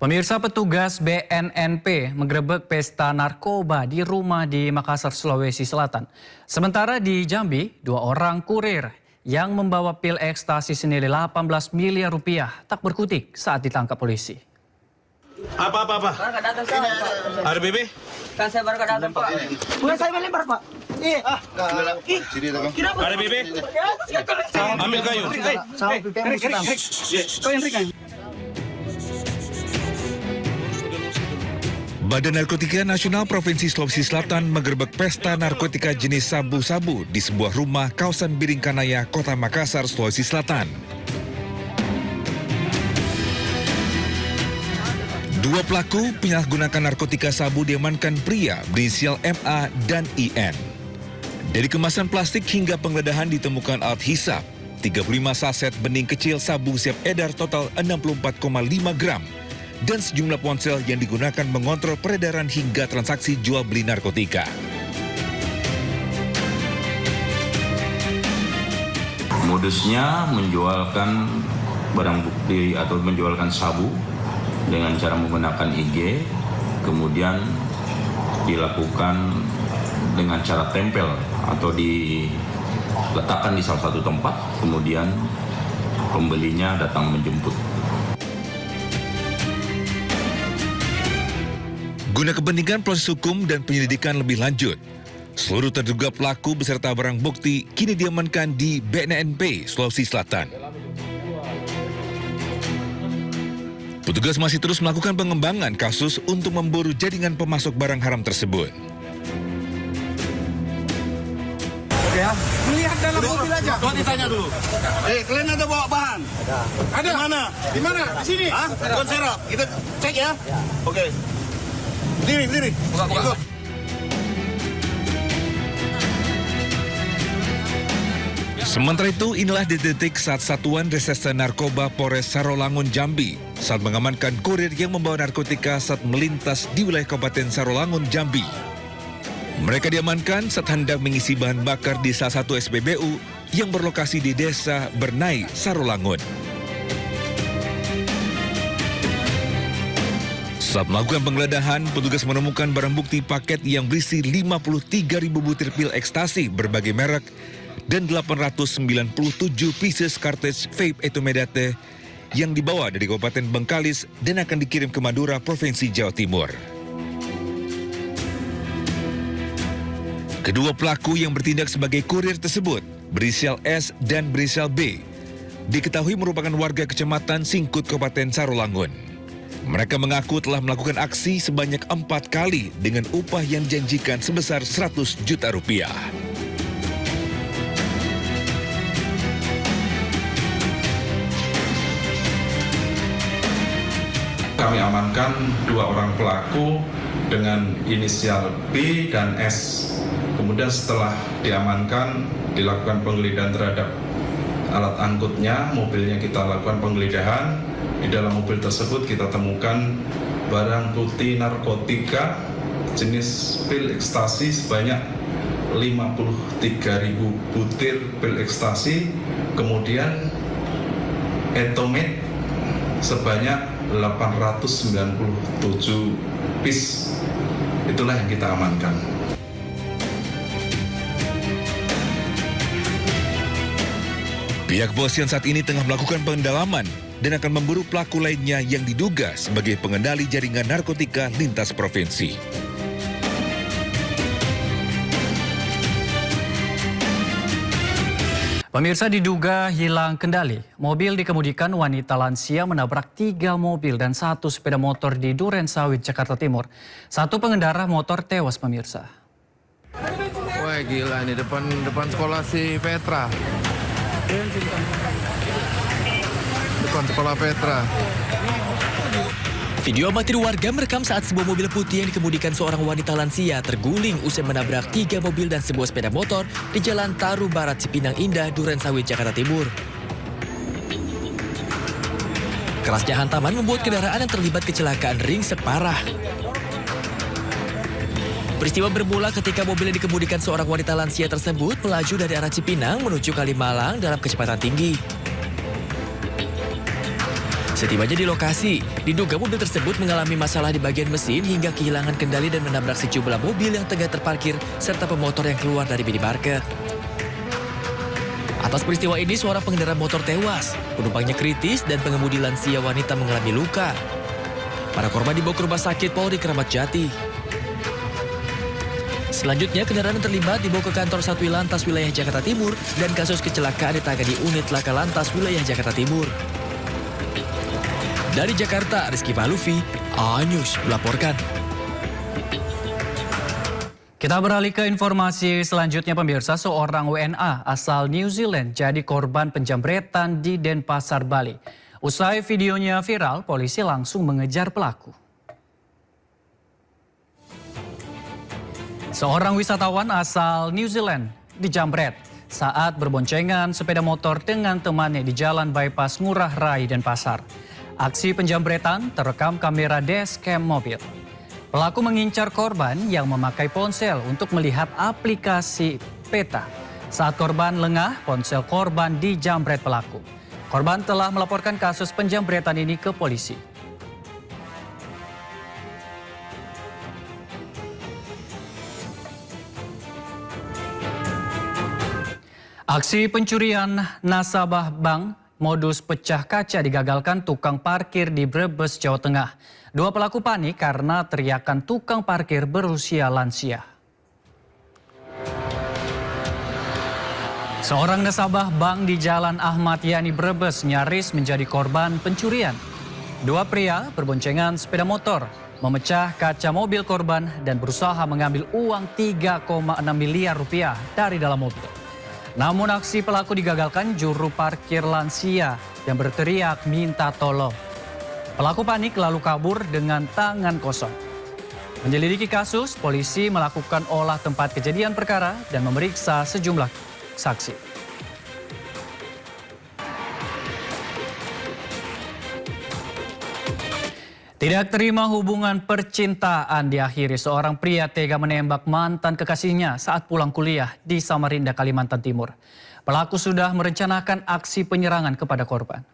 Pemirsa, petugas BNNP menggerebek pesta narkoba di rumah di Makassar, Sulawesi Selatan. Sementara di Jambi, 2 orang kurir yang membawa pil ekstasi senilai 18 miliar rupiah tak berkutik saat ditangkap polisi. Apa? Ada BB? Kan saya baru datang, Pak. Bukan saya melempar, Pak. Ada BB? Ambil kayu. Badan Narkotika Nasional Provinsi Sulawesi Selatan menggerebek pesta narkotika jenis sabu-sabu di sebuah rumah kawasan Biringkanaya, Kota Makassar, Sulawesi Selatan. 2 pelaku penyalahgunakan narkotika sabu diamankan pria berinisial MA dan IN. Dari kemasan plastik hingga penggeledahan ditemukan alat hisap, 35 saset bening kecil sabu siap edar total 64,5 gram, dan sejumlah ponsel yang digunakan mengontrol peredaran hingga transaksi jual beli narkotika. Modusnya menjualkan barang bukti atau menjualkan sabu dengan cara menggunakan IG, kemudian dilakukan dengan cara tempel atau diletakkan di salah satu tempat, kemudian pembelinya datang menjemput. Guna kepentingan proses hukum dan penyelidikan lebih lanjut, seluruh terduga pelaku beserta barang bukti kini diamankan di BNNP Sulawesi Selatan. Petugas masih terus melakukan pengembangan kasus untuk memburu jaringan pemasok barang haram tersebut. Oke ya. Melihat dalam mobil aja. Tuan ditanya dulu. Kalian ada bawa bahan? Ada. Di mana? Di sini. Tuan serap. Kita cek ya. Oke. Berdiri. Buka. Sementara itu, inilah detik saat Satuan Reserse Narkoba Polres Sarolangun, Jambi saat mengamankan kurir yang membawa narkotika saat melintas di wilayah Kabupaten Sarolangun, Jambi. Mereka diamankan saat hendak mengisi bahan bakar di salah satu SPBU yang berlokasi di Desa Bernai, Sarolangun. Saat melakukan penggeledahan, petugas menemukan barang bukti paket yang berisi 53.000 butir pil ekstasi berbagai merek dan 897 pieces cartridge vape etomedate yang dibawa dari Kabupaten Bengkalis dan akan dikirim ke Madura, Provinsi Jawa Timur. Kedua pelaku yang bertindak sebagai kurir tersebut, berinisial S dan berinisial B, diketahui merupakan warga Kecamatan Singkut, Kabupaten Sarolangun. Mereka mengaku telah melakukan aksi sebanyak 4 kali dengan upah yang dijanjikan sebesar 100 juta rupiah. Kami amankan 2 orang pelaku dengan inisial B dan S. Kemudian setelah diamankan, dilakukan penggeledahan terhadap alat angkutnya, mobilnya kita lakukan penggeledahan. Di dalam mobil tersebut kita temukan barang bukti narkotika jenis pil ekstasi sebanyak 53.000 butir pil ekstasi, kemudian etomet sebanyak 897 piece. Itulah yang kita amankan. Pihak kepolisian saat ini tengah melakukan pendalaman dan akan memburu pelaku lainnya yang diduga sebagai pengendali jaringan narkotika lintas provinsi. Pemirsa, diduga hilang kendali, mobil dikemudikan wanita lansia menabrak 3 mobil dan 1 sepeda motor di Duren Sawit, Jakarta Timur. 1 pengendara motor tewas, pemirsa. Wah, gila ini depan sekolah si Petra. Depan sekolah Petra. Video amatir warga merekam saat sebuah mobil putih yang dikemudikan seorang wanita lansia terguling usai menabrak 3 mobil dan sebuah sepeda motor di Jalan Taru Barat, Cipinang Indah, Duren Sawit, Jakarta Timur. Kerasnya hantaman membuat kendaraan yang terlibat kecelakaan ringsek parah. Peristiwa bermula ketika mobil yang dikemudikan seorang wanita lansia tersebut melaju dari arah Cipinang menuju Kalimalang dalam kecepatan tinggi. Setibanya di lokasi, diduga mobil tersebut mengalami masalah di bagian mesin hingga kehilangan kendali dan menabrak sejumlah mobil yang tengah terparkir serta pemotor yang keluar dari minimarket. Atas peristiwa ini, seorang pengendara motor tewas, penumpangnya kritis dan pengemudi lansia wanita mengalami luka. Para korban dibawa ke rumah sakit Polri Kramat Jati. Selanjutnya, kendaraan yang terlibat dibawa ke kantor Satwil Lantas Wilayah Jakarta Timur dan kasus kecelakaan ditangani unit Laka Lantas Wilayah Jakarta Timur. Dari Jakarta, Rizky Palufi, A-News melaporkan. Kita beralih ke informasi selanjutnya pemirsa, seorang WNA asal New Zealand jadi korban penjamretan di Denpasar, Bali. Usai videonya viral, polisi langsung mengejar pelaku. Seorang wisatawan asal New Zealand dijamret saat berboncengan sepeda motor dengan temannya di Jalan Bypass Ngurah Rai Denpasar. Aksi penjamretan terekam kamera dashcam mobil. Pelaku mengincar korban yang memakai ponsel untuk melihat aplikasi peta. Saat korban lengah, ponsel korban dijamret pelaku. Korban telah melaporkan kasus penjamretan ini ke polisi. Aksi pencurian nasabah bank modus pecah kaca digagalkan tukang parkir di Brebes, Jawa Tengah. Dua pelaku panik karena teriakan tukang parkir berusia lansia. Seorang nasabah bank di Jalan Ahmad Yani Brebes nyaris menjadi korban pencurian. Dua pria berboncengan sepeda motor memecah kaca mobil korban dan berusaha mengambil uang 3,6 miliar rupiah dari dalam mobil. Namun aksi pelaku digagalkan juru parkir lansia yang berteriak minta tolong. Pelaku panik lalu kabur dengan tangan kosong. Menyelidiki kasus, polisi melakukan olah tempat kejadian perkara dan memeriksa sejumlah saksi. Tidak terima hubungan percintaan diakhiri, seorang pria tega menembak mantan kekasihnya saat pulang kuliah di Samarinda, Kalimantan Timur. Pelaku sudah merencanakan aksi penyerangan kepada korban.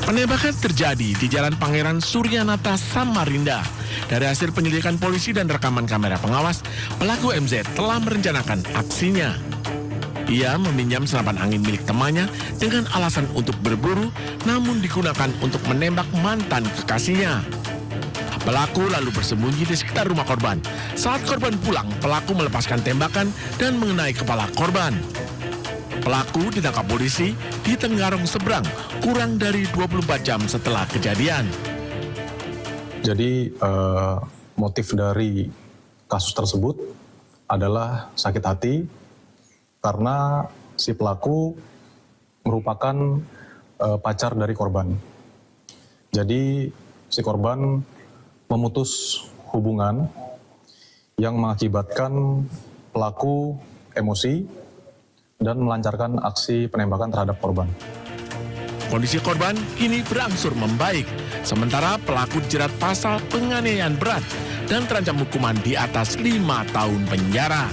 Penembakan terjadi di Jalan Pangeran Suryanata, Samarinda. Dari hasil penyelidikan polisi dan rekaman kamera pengawas, pelaku MZ telah merencanakan aksinya. Ia meminjam senapan angin milik temannya dengan alasan untuk berburu, namun digunakan untuk menembak mantan kekasihnya. Pelaku lalu bersembunyi di sekitar rumah korban. Saat korban pulang, pelaku melepaskan tembakan dan mengenai kepala korban. Pelaku ditangkap polisi di Tenggarong Seberang kurang dari 24 jam setelah kejadian. Jadi motif dari kasus tersebut adalah sakit hati karena si pelaku merupakan pacar dari korban. Jadi si korban memutus hubungan yang mengakibatkan pelaku emosi dan melancarkan aksi penembakan terhadap korban. Kondisi korban kini berangsur membaik, sementara pelaku dijerat pasal penganiayaan berat dan terancam hukuman di atas 5 tahun penjara.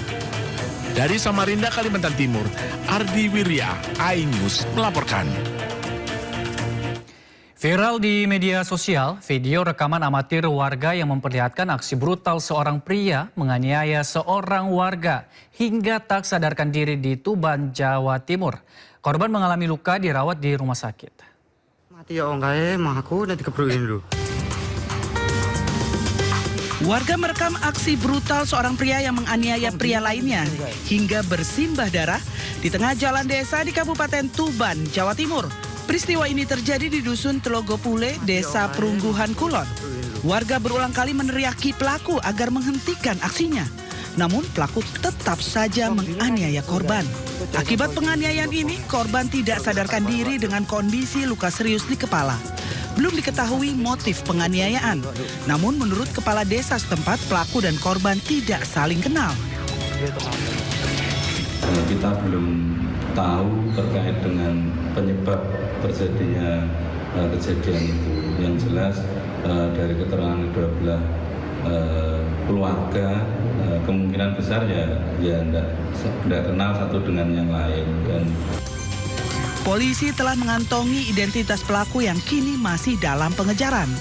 Dari Samarinda, Kalimantan Timur, Ardi Wirya, A-News melaporkan. Viral di media sosial, video rekaman amatir warga yang memperlihatkan aksi brutal seorang pria menganiaya seorang warga hingga tak sadarkan diri di Tuban, Jawa Timur. Korban mengalami luka dirawat di rumah sakit. Mati ya enggak mah aku nanti kebruin dulu. Warga merekam aksi brutal seorang pria yang menganiaya pria lainnya hingga bersimbah darah di tengah jalan desa di Kabupaten Tuban, Jawa Timur. Peristiwa ini terjadi di Dusun Telogopule, Desa Perungguhan Kulon. Warga berulang kali meneriaki pelaku agar menghentikan aksinya. Namun pelaku tetap saja menganiaya korban. Akibat penganiayaan ini, korban tidak sadarkan diri dengan kondisi luka serius di kepala. Belum diketahui motif penganiayaan. Namun menurut kepala desa setempat, pelaku dan korban tidak saling kenal. Kita belum tahu terkait dengan penyebab terjadinya kejadian itu. Yang jelas dari keterangan kedua belah keluarga kemungkinan besar ya tidak kenal satu dengan yang lain. Dan polisi telah mengantongi identitas pelaku yang kini masih dalam pengejaran.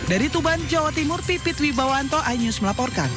Dari Tuban, Jawa Timur, Pipit Wibawanto, iNews melaporkan.